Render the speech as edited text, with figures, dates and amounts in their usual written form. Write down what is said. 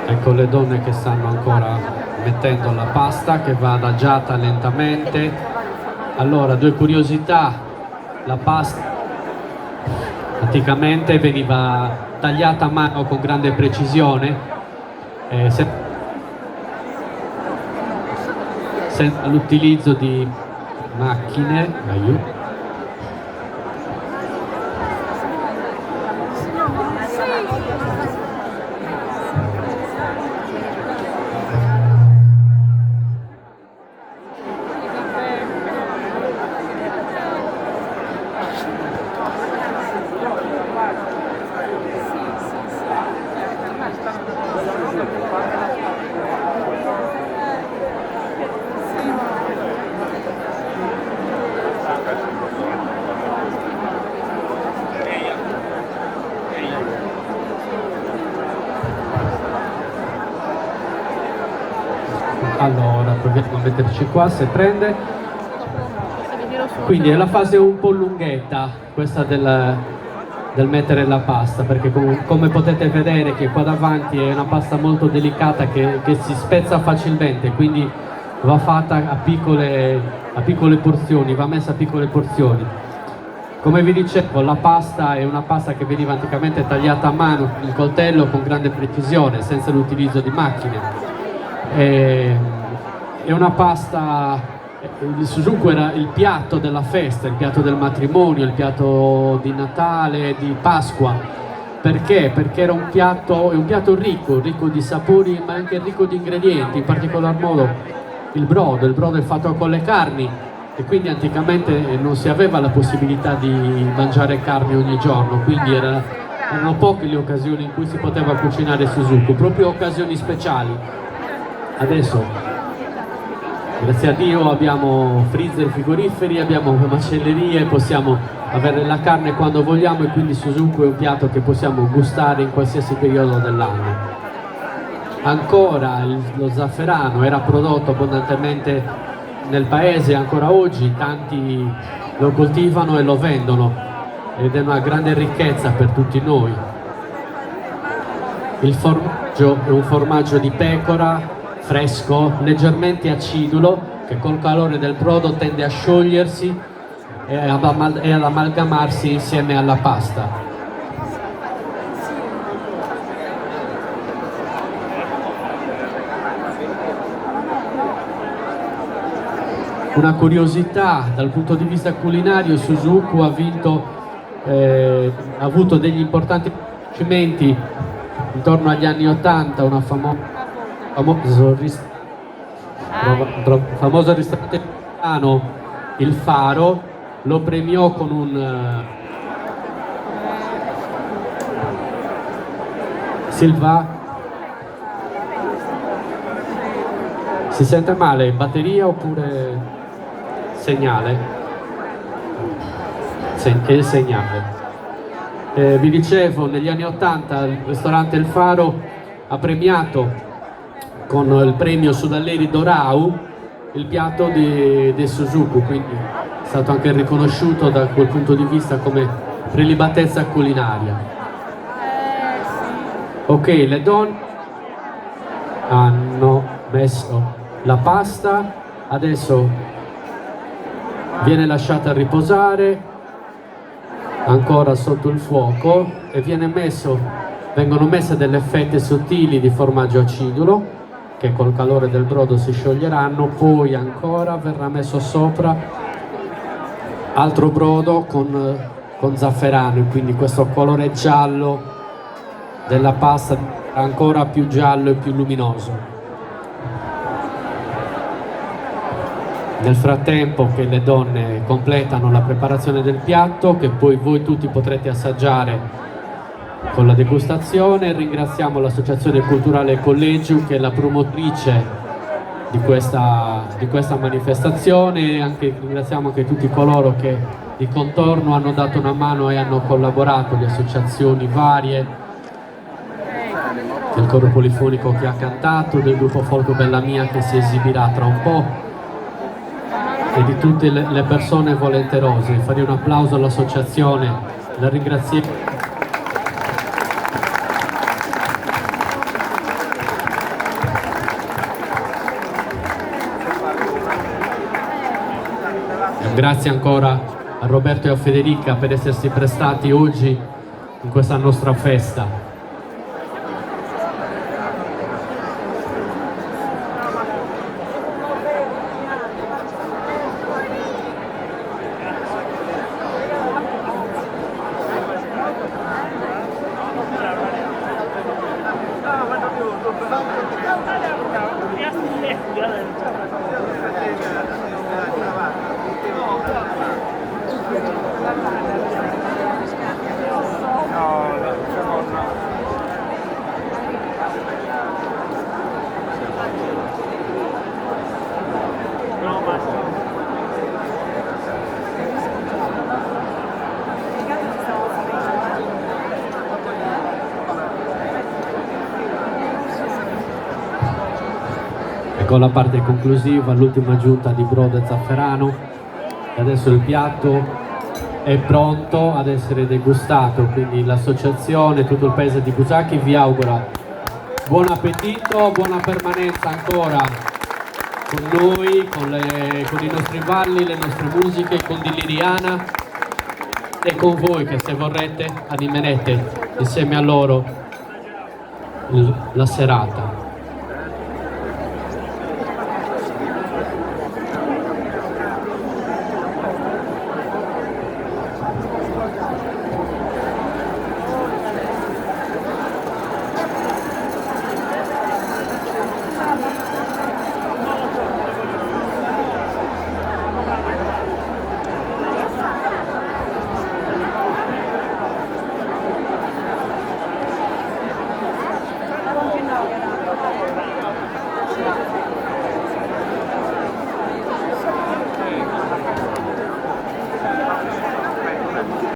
Ecco le donne che stanno ancora mettendo la pasta che va adagiata lentamente. Allora, due curiosità: la pasta anticamente veniva tagliata a mano con grande precisione, senza l'utilizzo di macchine. Aiuto. Allora, proviamo a metterci qua se prende. Quindi è la fase un po' lunghetta questa del mettere la pasta, perché come potete vedere che qua davanti è una pasta molto delicata che si spezza facilmente, quindi va fatta a piccole porzioni, va messa a piccole porzioni. Come vi dicevo, la pasta è una pasta che veniva anticamente tagliata a mano con il coltello con grande precisione, senza l'utilizzo di macchine. È una pasta, il suzuku era il piatto della festa, il piatto del matrimonio, il piatto di Natale, di Pasqua. Perché? Perché è un piatto ricco di sapori, ma anche ricco di ingredienti, in particolar modo il brodo è fatto con le carni, e quindi anticamente non si aveva la possibilità di mangiare carne ogni giorno, quindi erano poche le occasioni in cui si poteva cucinare suzuku, proprio occasioni speciali. Adesso, grazie a Dio, abbiamo freezer, frigoriferi, abbiamo macellerie, possiamo avere la carne quando vogliamo, e quindi suzuku è un piatto che possiamo gustare in qualsiasi periodo dell'anno. Ancora lo zafferano era prodotto abbondantemente nel paese, ancora oggi tanti lo coltivano e lo vendono, ed è una grande ricchezza per tutti noi. Il formaggio è un formaggio di pecora fresco, leggermente acidulo, che col calore del brodo tende a sciogliersi e ad amalgamarsi insieme alla pasta. Una curiosità dal punto di vista culinario: suzuku ha avuto degli importanti riconoscimenti intorno agli anni 80. Una famoso ristorante italiano, il Faro, lo premiò con un Silva. Si sente male? Batteria oppure segnale? È il segnale. Vi dicevo, negli anni 80 il ristorante Il Faro ha premiato con il premio Sudalleri Dorau il piatto di suzuku, quindi è stato anche riconosciuto da quel punto di vista come prelibatezza culinaria. Ok, le donne hanno messo la pasta, adesso viene lasciata riposare ancora sotto il fuoco e vengono messe delle fette sottili di formaggio acidulo che col calore del brodo si scioglieranno. Poi ancora verrà messo sopra altro brodo con zafferano, e quindi questo colore giallo della pasta ancora più giallo e più luminoso. Nel frattempo che le donne completano la preparazione del piatto, che poi voi tutti potrete assaggiare con la degustazione, ringraziamo l'Associazione Culturale Collegium, che è la promotrice di questa manifestazione, e ringraziamo anche tutti coloro che di contorno hanno dato una mano e hanno collaborato, le associazioni varie, del coro polifonico che ha cantato, del gruppo Folco Bella Mia che si esibirà tra un po', e di tutte le persone volenterose. Farei un applauso all'associazione, la ringraziamo. Grazie ancora a Roberto e a Federica per essersi prestati oggi in questa nostra festa. Con la parte conclusiva, l'ultima aggiunta di brodo e zafferano, e adesso il piatto è pronto ad essere degustato, quindi l'associazione, tutto il paese di Busachi vi augura buon appetito, buona permanenza ancora con noi, con i nostri balli, le nostre musiche, con di Liriana e con voi che se vorrete animerete insieme a loro la serata.